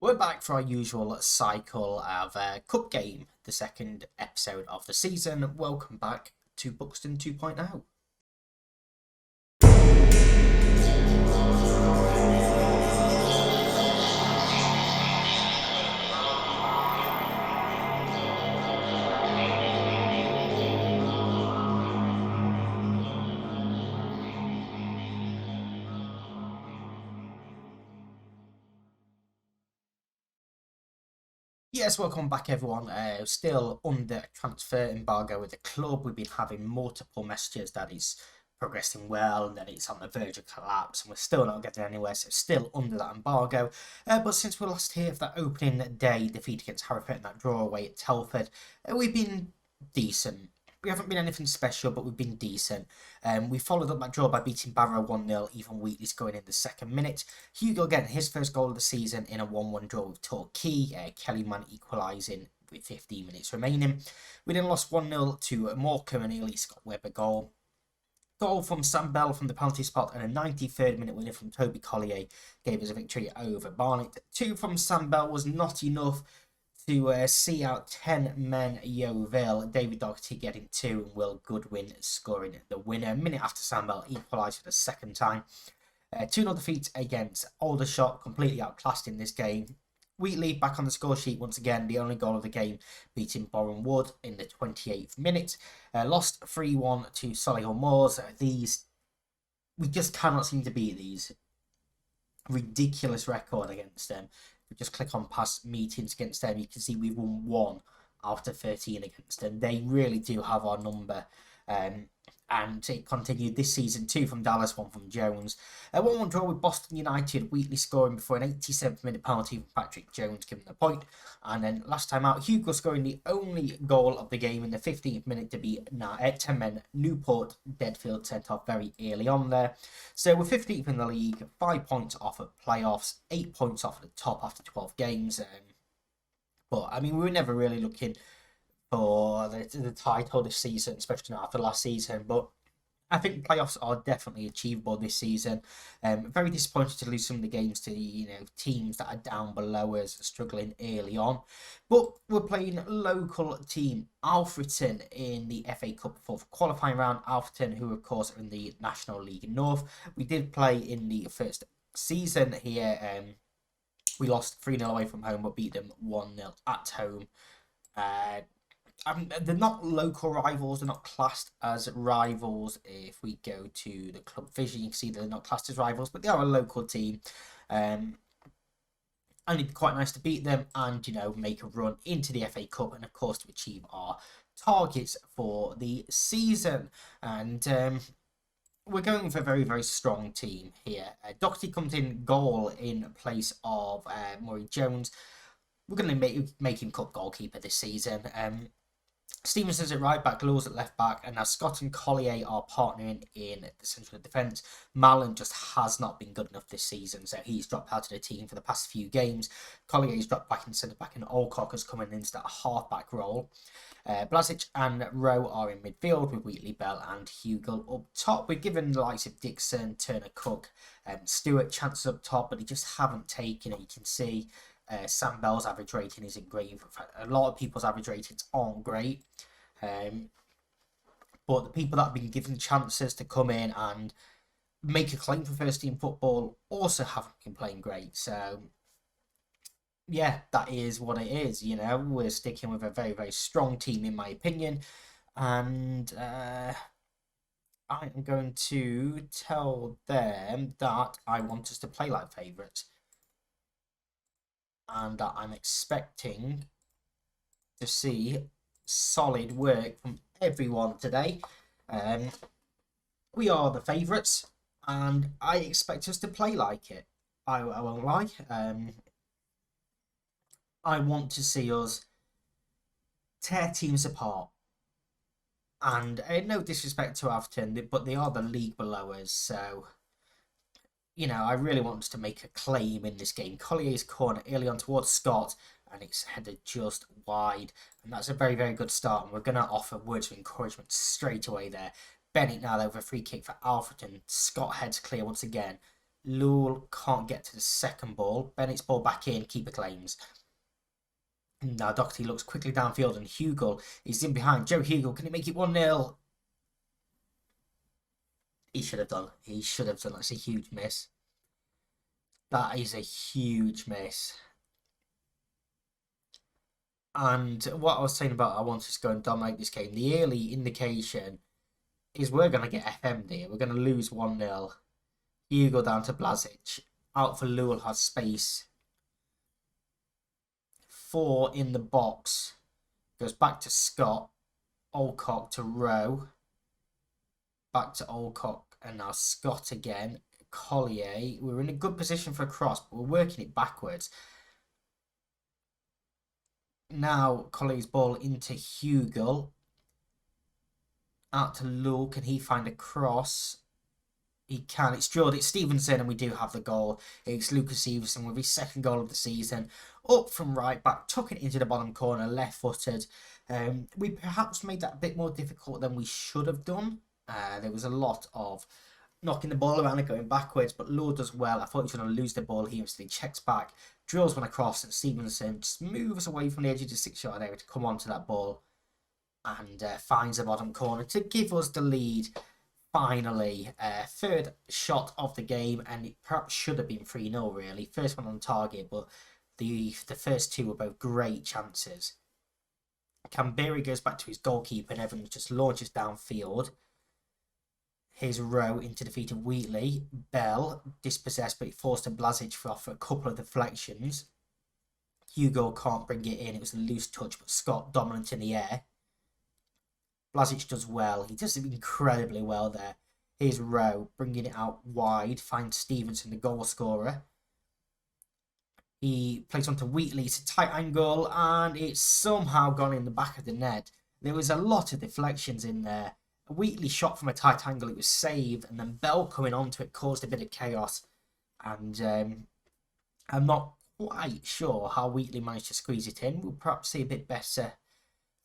We're back for our usual cycle of Cup Game, the second episode of the season. Welcome back to Buxton 2.0. Yes, welcome back everyone. Still under transfer embargo with the club. We've been having multiple messages that it's progressing well and that it's on the verge of collapse, and we're still not getting anywhere, so still under that embargo. But since we last here for that opening day defeat against Harrogate and that draw away at Telford, we've been decent. We haven't been anything special, but we've been decent. We followed up that draw by beating Barrow 1-0, even Wheatley scoring in the second minute. Hugo getting his first goal of the season in a 1-1 draw with Torquay. Kellyman equalising with 15 minutes remaining. We then lost 1-0 to Morecambe and Ely Scott Webber goal. Goal from Sam Bell from the penalty spot and a 93rd minute winner from Toby Collier gave us a victory over Barnet. 2 from Sam Bell was not enough to see out 10 men Yeovil. David Doherty getting 2 and Will Goodwin scoring the winner. A minute after Sam Bell equalised for the second time. 2-0 defeat against Aldershot, completely outclassed in this game. Wheatley back on the score sheet once again, the only goal of the game, beating Boreham Wood in the 28th minute. Lost 3-1 to Solihull Moors. We just cannot seem to beat these. Ridiculous record against them. If we just click on past meetings against them, you can see we've won 1 out of 13 against them. They really do have our number. And it continued this season, 2 from Dallas, 1 from Jones. A 1-1 draw with Boston United, Wheatley scoring before an 87th minute penalty from Patrick Jones giving the point. And then last time out, Hugo scoring the only goal of the game in the 15th minute to beat 10 men Newport. Deadfield sent off very early on there. So we're 15th in the league, 5 points off at playoffs, 8 points off at the top after 12 games. But I mean, we were never really looking for the title this season, especially not after last season. But I think playoffs are definitely achievable this season. Very disappointed to lose some of the games to teams that are down below us, struggling early on. But we're playing local team Alfreton in the FA Cup fourth qualifying round. Alfreton, who of course are in the National League North. We did play in the first season here. We lost 3-0 away from home, but beat them 1-0 at home. They're not local rivals, they're not classed as rivals. If we go to the club vision, you can see they're not classed as rivals, but they are a local team. And it'd be quite nice to beat them and, make a run into the FA Cup and, of course, to achieve our targets for the season. And we're going with a very, very strong team here. Doherty comes in goal in place of Murray Jones. We're going to make him cup goalkeeper this season. Stevenson's at right back, Lewis at left back, and now Scott and Collier are partnering in the central defence. Mallon just has not been good enough this season, so he's dropped out of the team for the past few games. Collier's dropped back in centre back, and Alcock has come in into that half back role. Blasic and Rowe are in midfield with Wheatley, Bell and Hugo up top. We're given the likes of Dixon, Turner, Cook, Stewart chances up top, but they just haven't taken it. You can see Sam Bell's average rating isn't great. In fact, a lot of people's average ratings aren't great. But the people that have been given chances to come in and make a claim for first team football also haven't been playing great. So, yeah, that is what it is. We're sticking with a very, very strong team, in my opinion. And I'm going to tell them that I want us to play like favourites. And that I'm expecting to see solid work from everyone today. We are the favourites, and I expect us to play like it. I won't lie. I want to see us tear teams apart. And no disrespect to Afton, but they are the league below us, so I really want us to make a claim in this game. Collier's corner early on towards Scott, and it's headed just wide. And that's a very, very good start. And we're going to offer words of encouragement straight away there. Bennett now over a free kick for Alfreton. Scott heads clear once again. Lul can't get to the second ball. Bennett's ball back in, keeper claims. Now Doherty looks quickly downfield and Hugo is in behind. Joe Hugo, can he make it 1-0? He should have done. He should have done. That's a huge miss. That is a huge miss. And what I was saying about I wanted to go and dominate this game, the early indication is we're going to get FM'd here. We're going to lose 1-0. Hugo down to Blazic. Out for Lul, has space. 4 in the box. Goes back to Scott. Alcock to Rowe. Back to Alcock. And now Scott again. Collier. We're in a good position for a cross, but we're working it backwards. Now Collier's ball into Hugo. Out to Lul. Can he find a cross? He can. It's drilled. It's Stevenson, and we do have the goal. It's Lucas Stevenson with his second goal of the season. Up from right back, took it into the bottom corner, left-footed. We perhaps made that a bit more difficult than we should have done. There was a lot of knocking the ball around and going backwards, but Lul does well. I thought he was going to lose the ball here, so he checks back, drills one across, and Stevenson just moves away from the edge of the 6-yard area to come onto that ball and finds the bottom corner to give us the lead. Finally, third shot of the game, and it perhaps should have been 3-0 really. First one on target, but the first two were both great chances. Canberra goes back to his goalkeeper, and Evans just launches downfield. Here's Rowe into defeat of Wheatley. Bell dispossessed, but he forced a Blazic for a couple of deflections. Hugo can't bring it in. It was a loose touch, but Scott dominant in the air. Blazic does well. He does incredibly well there. Here's Rowe bringing it out wide. Finds Stevenson, the goal scorer. He plays onto Wheatley. It's a tight angle, and it's somehow gone in the back of the net. There was a lot of deflections in there. Wheatley shot from a tight angle. It was saved, and then Bell coming onto it caused a bit of chaos. And I'm not quite sure how Wheatley managed to squeeze it in. We'll perhaps see a bit better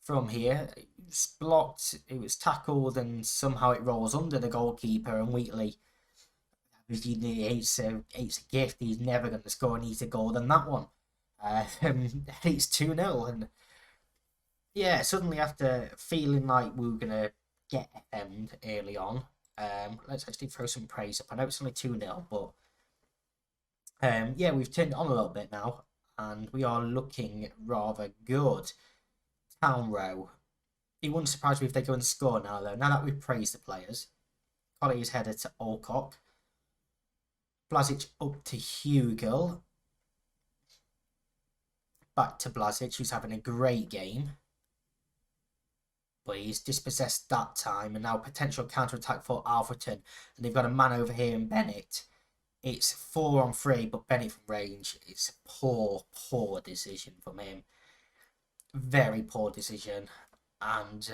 from here. It's blocked, it was tackled, and somehow it rolls under the goalkeeper, and Wheatley, it's a gift. He's never going to score an easier goal than that one. It's 2-0, and yeah, suddenly after feeling like we were going to get FM'd early on, let's actually throw some praise up. I know it's only 2-0, but yeah, we've turned it on a little bit now, and we are looking rather good. Town Row. It wouldn't surprise me if they go and score now, though. Now that we've praised the players. Collier's header to Alcock. Blazic up to Hugo. Back to Blazic, who's having a great game. But he's dispossessed that time, and now potential counter-attack for Alfreton. And they've got a man over here in Bennett. It's 4-on-3, but Bennett from range. It's a poor decision from him. Very poor decision, and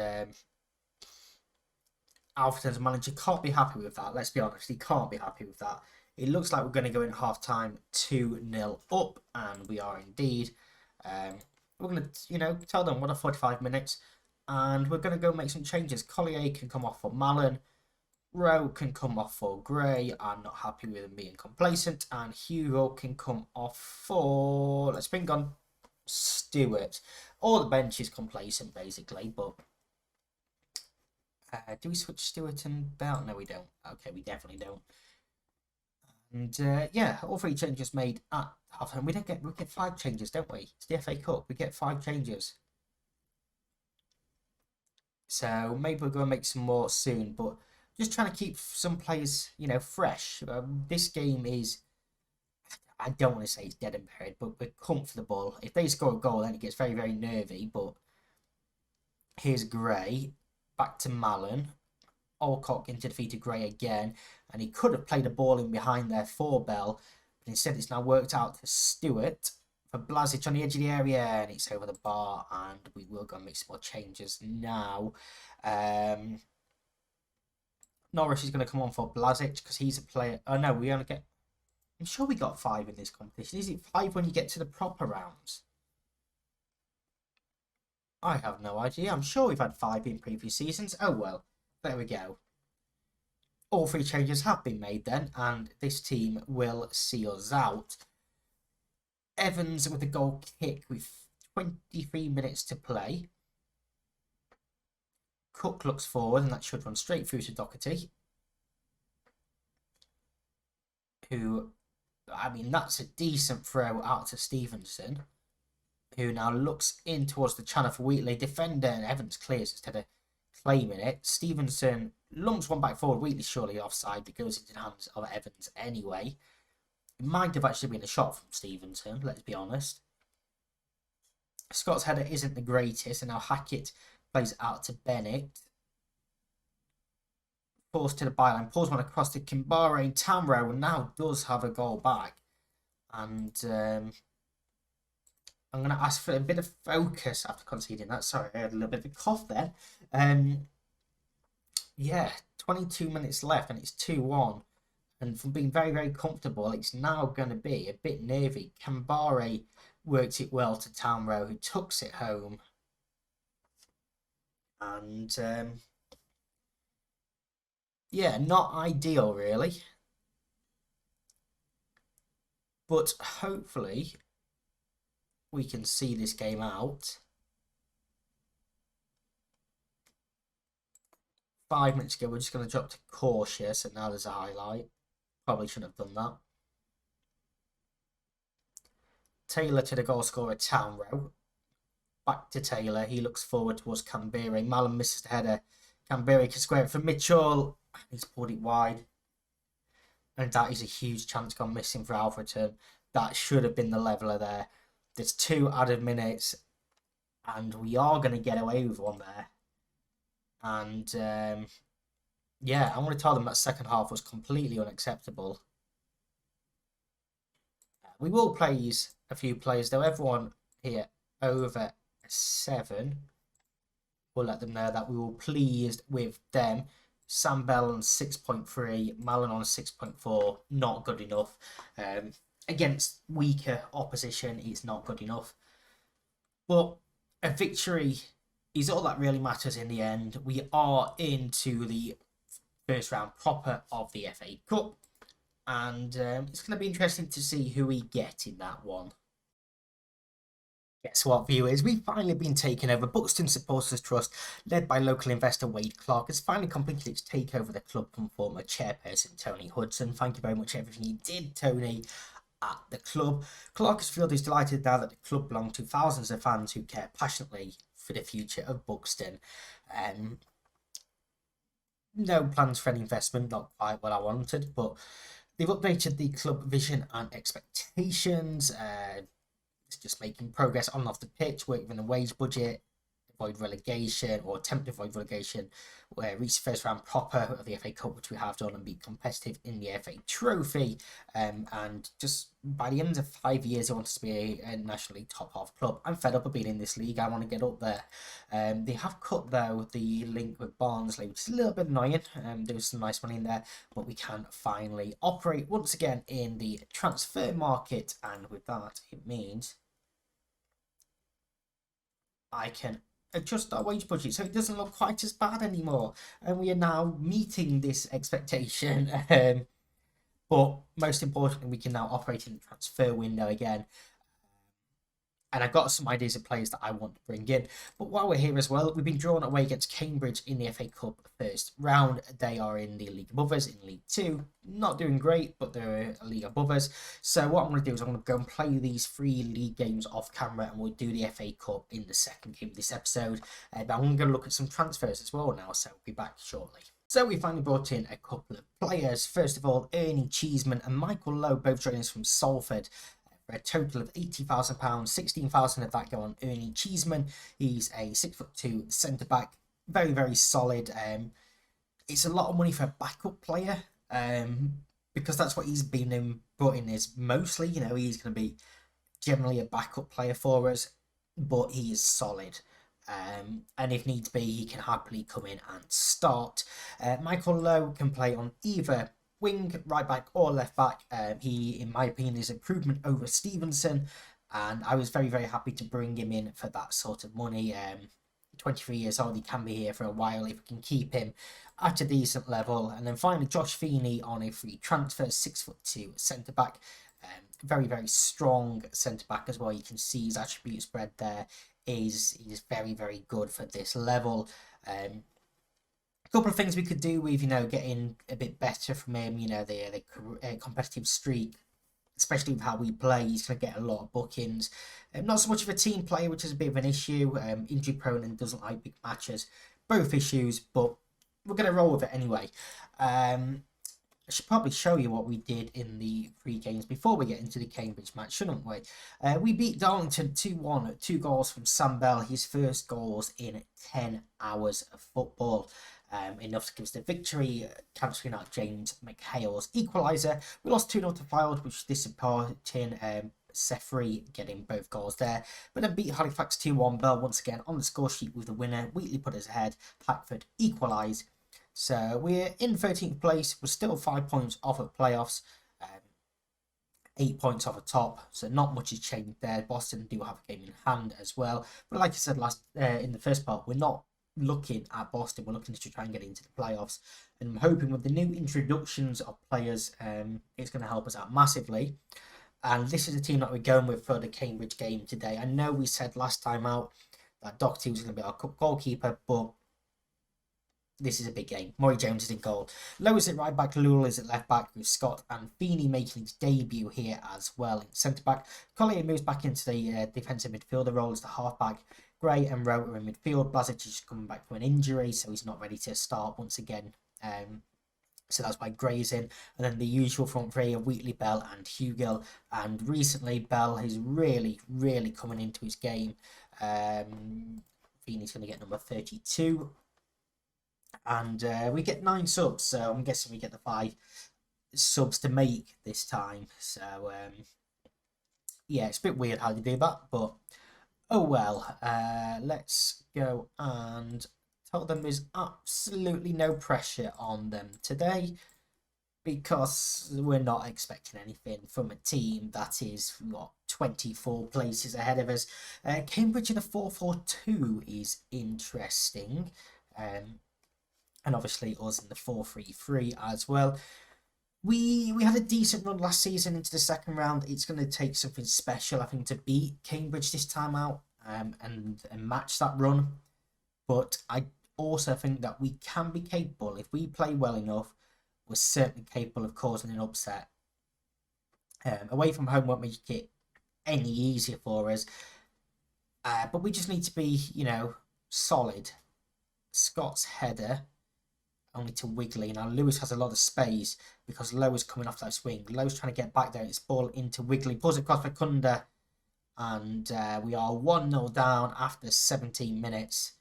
Alfreton's manager can't be happy with that. Let's be honest, he can't be happy with that. It looks like we're going to go in half-time 2-0 up, and we are indeed. We're going to, tell them what are 45 minutes, and we're going to go make some changes. Collier can come off for Mallon. Rowe can come off for Gray. I'm not happy with him being complacent, and Hugo can come off for, let's bring on Stewart. All the bench is complacent, basically, but do we switch Stewart and Bell? No, we don't. Okay, we definitely don't. And yeah, all 3 changes made at half-time. We get 5 changes, don't we? It's the FA Cup. We get 5 changes. So maybe we're going to make some more soon, but just trying to keep some players, fresh. This game is, I don't want to say it's dead and buried, but we're comfortable. If they score a goal, then it gets very, very nervy. But here's Gray. Back to Mallon. Alcock into defeat of Gray again. And he could have played a ball in behind there for Bell. But instead, it's now worked out to Stewart. For Blazic on the edge of the area. And it's over the bar. And we will go and make some more changes now. Norris is going to come on for Blazic because he's a player. Oh, no, we only get... I'm sure we got 5 in this competition. Is it 5 when you get to the proper rounds? I have no idea. I'm sure we've had 5 in previous seasons. Oh well. There we go. all 3 changes have been made then, and this team will see us out. Evans with a goal kick with 23 minutes to play. Cook looks forward, and that should run straight through to Doherty, who, I mean, that's a decent throw out to Stevenson, who now looks in towards the channel for Wheatley. Defender, and Evans clears instead of claiming it. Stevenson lumps one back forward. Wheatley surely offside, but goes into the hands of Evans anyway. It might have actually been a shot from Stevenson, let's be honest. Scott's header isn't the greatest, and now Hackett plays out to Bennett. Forced to the byline, pulls one across to Kimbare, and Tamro now does have a goal back. And I'm going to ask for a bit of focus after conceding that. Sorry, I had a little bit of a cough there. Yeah, 22 minutes left and it's 2-1. And from being very, very comfortable, it's now going to be a bit nervy. Kambare worked it well to Tamro, who tucks it home. And yeah, not ideal really. But hopefully we can see this game out. 5 minutes ago, we're just going to drop to cautious, and now there's a highlight. Probably shouldn't have done that. Taylor to the goal scorer, Townrow. Back to Taylor. He looks forward towards Kambere. Malin misses the header. Kambere can square it for Mitchell. He's pulled it wide. And that is a huge chance gone missing for Alfreton. That should have been the leveller there. There's 2 added minutes. And we are going to get away with one there. And yeah, I want to tell them that second half was completely unacceptable. We will praise a few players though. Everyone here over 7. We'll let them know that we were pleased with them. Sam Bell on 6.3, Malin on 6.4, not good enough. Against weaker opposition, it's not good enough. But a victory is all that really matters in the end. We are into the first round proper of the FA Cup. And it's going to be interesting to see who we get in that one. Guess what, viewers? We've finally been taken over. Buxton Supporters Trust, led by local investor Wade Clark, has finally completed its takeover of the club from former chairperson Tony Hudson. Thank you very much for everything you did, Tony, at the club. Clark's field is delighted now that the club belongs to thousands of fans who care passionately for the future of Buxton. No plans for any investment, not quite what I wanted, but they've updated the club vision and expectations. It's just making progress on and off the pitch, work within the wage budget, avoid relegation or attempt to avoid relegation, where reach first round proper of the FA Cup, which we have done, and be competitive in the FA Trophy. And just by the end of 5 years, I want us to be a National League top half club. I'm fed up of being in this league. I want to get up there. They have cut, though, the link with Barnsley, which is a little bit annoying. There was some nice money in there, but we can finally operate once again in the transfer market. And with that, it means I can adjust our wage budget so it doesn't look quite as bad anymore, and we are now meeting this expectation. But most importantly, we can now operate in the transfer window again. And I've got some ideas of players that I want to bring in. But while we're here as well, we've been drawn away against Cambridge in the FA Cup first round. They are in the league above us, in League 2. Not doing great, but they're a league above us. So what I'm going to do is I'm going to go and play these 3 league games off camera, and we'll do the FA Cup in the second game of this episode. But I'm going to look at some transfers as well now, so we'll be back shortly. So we finally brought in a couple of players. First of all, Ernie Cheeseman and Michael Lowe, both joining us from Salford. A total of £80,000, 16,000 of that go on Ernie Cheeseman. He's a 6'2" centre back, very, very solid. It's a lot of money for a backup player, because that's what he's been brought in as mostly. You know, he's going to be generally a backup player for us, but he is solid. And if needs be, he can happily come in and start. Michael Lowe can play on either wing, right back or left back. He, in my opinion, is improvement over Stevenson, and I was very, very happy to bring him in for that sort of money. 23 years old. He can be here for a while if we can keep him at a decent level. And then finally, Josh Feeney on a free transfer, 6'2" centre back. Very, very strong centre back as well. You can see his attribute spread there is very, very good for this level. A couple of things we could do with, getting a bit better from him, the competitive streak, especially with how we play. He's going to get a lot of bookings. Not so much of a team player, which is a bit of an issue. Injury prone and doesn't like big matches. Both issues, but we're going to roll with it anyway. I should probably show you what we did in the 3 games before we get into the Cambridge match, shouldn't we? We beat Darlington 2-1, 2 goals from Sam Bell, his first goals in 10 hours of football. Enough to give us the victory, cancelling out James McHale's equaliser. We lost 2-0 to Fylde, which is disappointing. Sefri getting both goals there, but then beat Halifax 2-1. Bell once again on the score sheet with the winner. Wheatley put us ahead. Hackford equalised. So we're in 13th place. We're still 5 points off of playoffs, 8 points off the top. So not much has changed there. Boston do have a game in hand as well. But like I said in the first part, we're not looking at Boston. We're looking to try and get into the playoffs. And I'm hoping with the new introductions of players, it's going to help us out massively. And this is the team that we're going with for the Cambridge game today. I know we said last time out that Doherty was going to be our goalkeeper, but this is a big game. Murray Jones is in goal. Lowe is at right back. Lewell is at left back with Scott and Feeney making his debut here as well in centre back. Collier moves back into the defensive midfielder role as the half back. Gray and Rowe are in midfield. Blasic is coming back from an injury, so he's not ready to start once again. So that's why Gray's in. And then the usual front three of Wheatley, Bell and Hugill. And recently, Bell is really, really coming into his game. Feeney's going to get number 32. And we get 9 subs, so I'm guessing we get the 5 subs to make this time. So, yeah, it's a bit weird how they do that, but oh well. Let's go and tell them there's absolutely no pressure on them today, because we're not expecting anything from a team that is, 24 places ahead of us. Cambridge in a 4-4-2 is interesting. And obviously us in the 4-3-3 as well. We had a decent run last season into the second round. It's going to take something special, I think, to beat Cambridge this time out and match that run. But I also think that we can be capable, if we play well enough, we're certainly capable of causing an upset. Away from home won't make it any easier for us. But we just need to be, solid. Scott's header only to Wiggly. Now Lewis has a lot of space because Lowe is coming off that swing. Lowe's trying to get back there. It's ball into Wiggly. Pulls it across for Kunda. And we are 1-0 down after 17 minutes.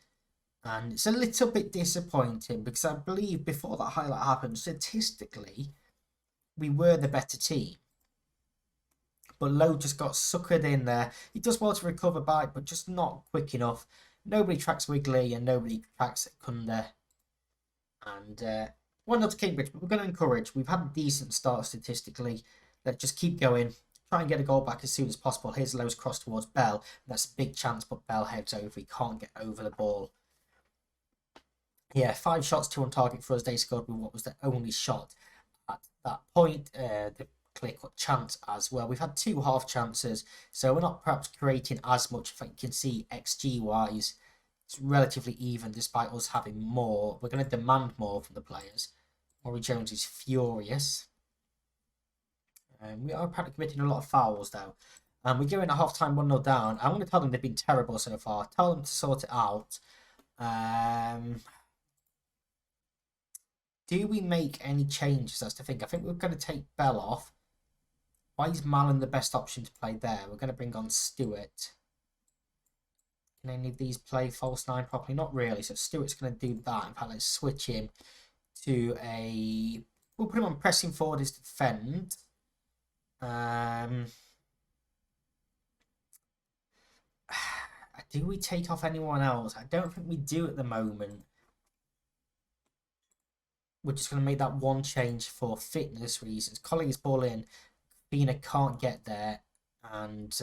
And it's a little bit disappointing because I believe before that highlight happened, statistically, we were the better team. But Lowe just got suckered in there. He does well to recover back, but just not quick enough. Nobody tracks Wiggly and nobody tracks Kunda. And 1-0 to Cambridge, but we're going to encourage. We've had a decent start statistically. Let's just keep going. Try and get a goal back as soon as possible. Here's Lowe's cross towards Bell. And that's a big chance, but Bell heads over. He can't get over the ball. Yeah, 5 shots, 2 on target for us. They scored with what was the only shot at that point. The clear-cut chance as well. We've had 2 half chances, so we're not perhaps creating as much. If you can see XG-wise, it's relatively even despite us having more. We're going to demand more from the players. Murray Jones is furious. We are apparently committing a lot of fouls though. And we go in at half-time 1-0 down. I'm going to tell them they've been terrible so far. Tell them to sort it out. Do we make any changes? That's the thing. I think we're going to take Bell off. Why is Mallon the best option to play there? We're going to bring on Stewart. Can any of these play false 9 properly? Not really. So Stewart's going to do that. In fact, let's switch him to a... We'll put him on pressing forward as defend. Do we take off anyone else? I don't think we do at the moment. We're just going to make that one change for fitness reasons. Collier's ball in. Fina can't get there. And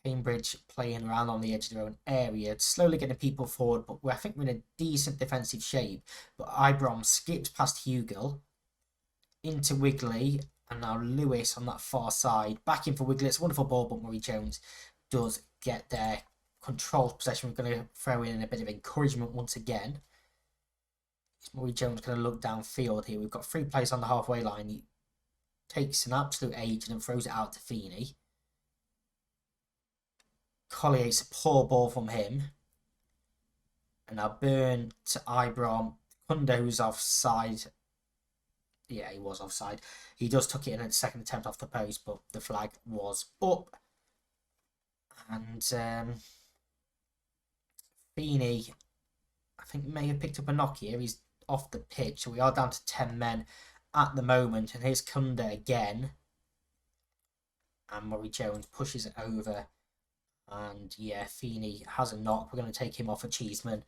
Cambridge playing around on the edge of their own area, slowly getting people forward, but I think we're in a decent defensive shape. But Ibram skips past Hugill into Wigley, and now Lewis on that far side. Back in for Wigley. It's a wonderful ball, but Murray Jones does get there. Controls possession. We're going to throw in a bit of encouragement once again. Murray Jones going to look downfield here. We've got 3 players on the halfway line. He takes an absolute age and throws it out to Feeney. Collier's a poor ball from him. And now Burn to Ibram. Kunda, who's offside. Yeah, he was offside. He just took it in at the second attempt off the post, but the flag was up. And Feeney, I think, may have picked up a knock here. He's off the pitch, so we are down to 10 men at the moment. And here's Kunda again. And Murray Jones pushes it over. And yeah, Feeney has a knock. We're going to take him off for Cheeseman.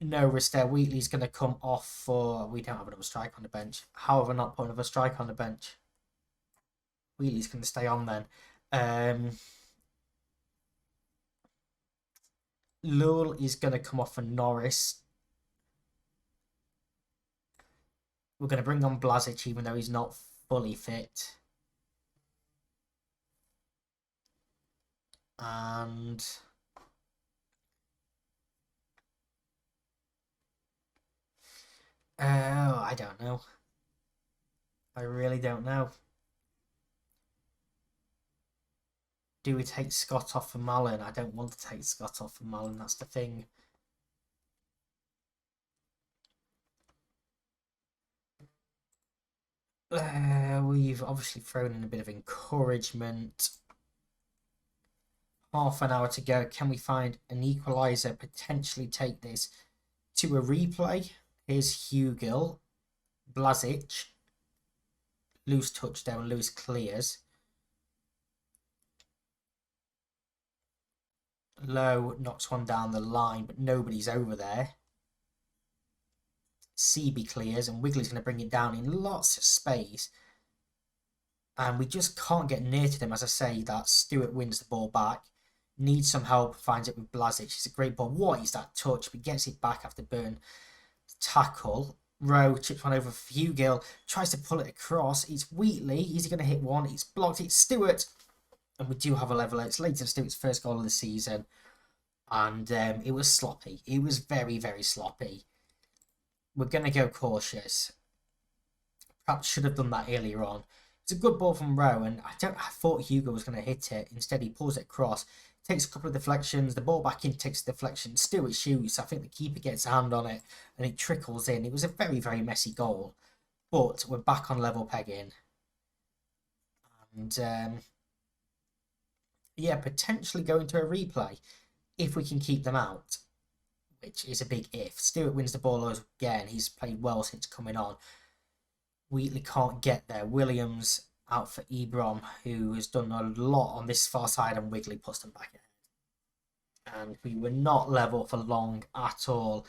No risk there. Wheatley's going to come off for... We don't have another strike on the bench. How have I not put another strike on the bench? Wheatley's going to stay on then. Lowell is going to come off for Norris. We're going to bring on Blazic even though he's not fully fit. And... I don't know. I really don't know. Do we take Scott off for Mallon? I don't want to take Scott off for Mallon, that's the thing. We've obviously thrown in a bit of encouragement. Half an hour to go. Can we find an equaliser? Potentially take this to a replay. Here's Hugill. Blazic. Loose touchdown. Lewis clears. Low knocks one down the line, but nobody's over there. CB clears, and Wigley's going to bring it down in lots of space. And we just can't get near to them. As I say, that Stewart wins the ball back. Needs some help, finds it with Blazic. It's a great ball. What is that touch? But gets it back after Burn tackle. Rowe chips one over for Hugill. Tries to pull it across. It's Wheatley. Is he going to hit one? It's blocked. It's Stewart. And we do have a leveller. It's Leighton Stewart's first goal of the season. And it was sloppy. It was very, very sloppy. We're going to go cautious. Perhaps should have done that earlier on. It's a good ball from Rowe, and I thought Hugo was going to hit it. Instead, he pulls it across. Takes a couple of deflections. The ball back in takes a deflection. Stewart shoots. I think the keeper gets a hand on it, and it trickles in. It was a very, very messy goal. But we're back on level pegging. And, yeah, potentially going to a replay if we can keep them out, which is a big if. Stewart wins the ball again. He's played well since coming on. Wheatley can't get there. Williams out for Ibram, who has done a lot on this far side, and Wigley puts them back ahead. And we were not level for long at all.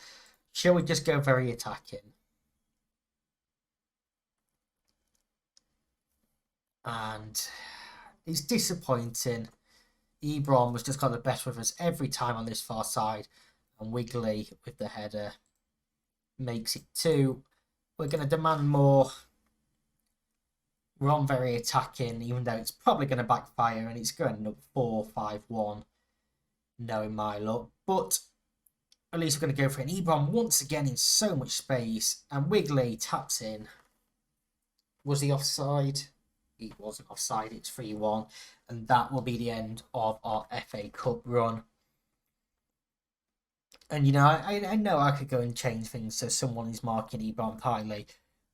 Shall we just go very attacking? And it's disappointing. Ibram was just got the better of us every time on this far side. And Wigley with the header makes it 2. We're going to demand more. We're on very attacking, even though it's probably going to backfire, and it's going up 4-5-1, knowing my luck. But at least we're going to go for it. And Ibram once again in so much space, and Wigley taps in. Was he offside? He wasn't offside. It's 3-1, and that will be the end of our FA Cup run. And, you know, I know I could go and change things so someone is marking Ibram highly.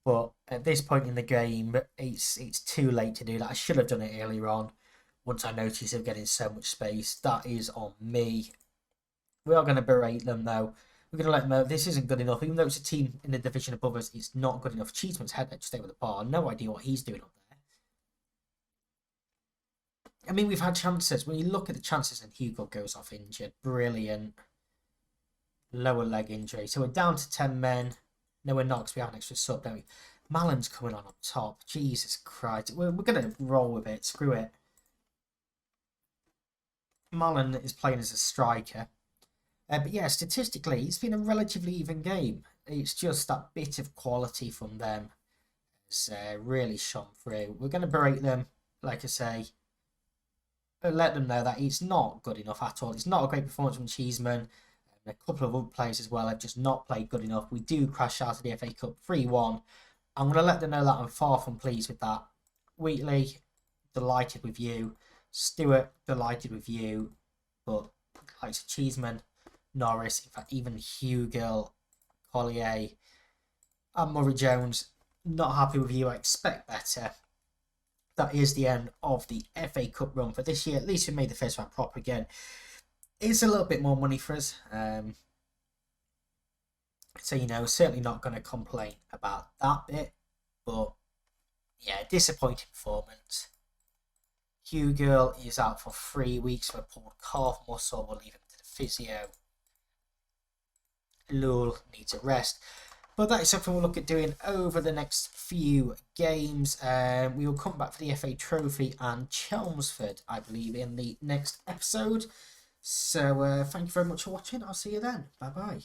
But at this point in the game, it's too late to do that. I should have done it earlier on once I noticed him getting so much space. That is on me. We are going to berate them, though. We're going to let them know this isn't good enough. Even though it's a team in the division above us, it's not good enough. Cheeseman's header to stay with the bar. No idea what he's doing up there. I mean, we've had chances. When you look at the chances and Hugo goes off injured, brilliant. Lower leg injury. So we're down to 10 men. No, we're not, because we have an extra sub, don't we? Mallon's coming on up top. Jesus Christ. We're going to roll with it. Screw it. Mullen is playing as a striker. But yeah, statistically, it's been a relatively even game. It's just that bit of quality from them has really shone through. We're going to berate them, like I say, let them know that it's not good enough at all. It's not a great performance from Cheeseman. And a couple of other players as well have just not played good enough. We do crash out of the FA Cup 3-1. I'm going to let them know that I'm far from pleased with that. Wheatley, delighted with you. Stewart, delighted with you. But like Cheeseman, Norris, in fact, even Hugill, Collier, and Murray Jones, not happy with you. I expect better. That is the end of the FA Cup run for this year. At least we made the first round proper again. It's a little bit more money for us. So, certainly not going to complain about that bit. But, yeah, disappointing performance. Hugill is out for 3 weeks with a pulled calf muscle. We'll leave him to the physio. Lul needs a rest. But that is something we'll look at doing over the next few games. We will come back for the FA Trophy and Chelmsford, I believe, in the next episode. So thank you very much for watching. I'll see you then. Bye-bye.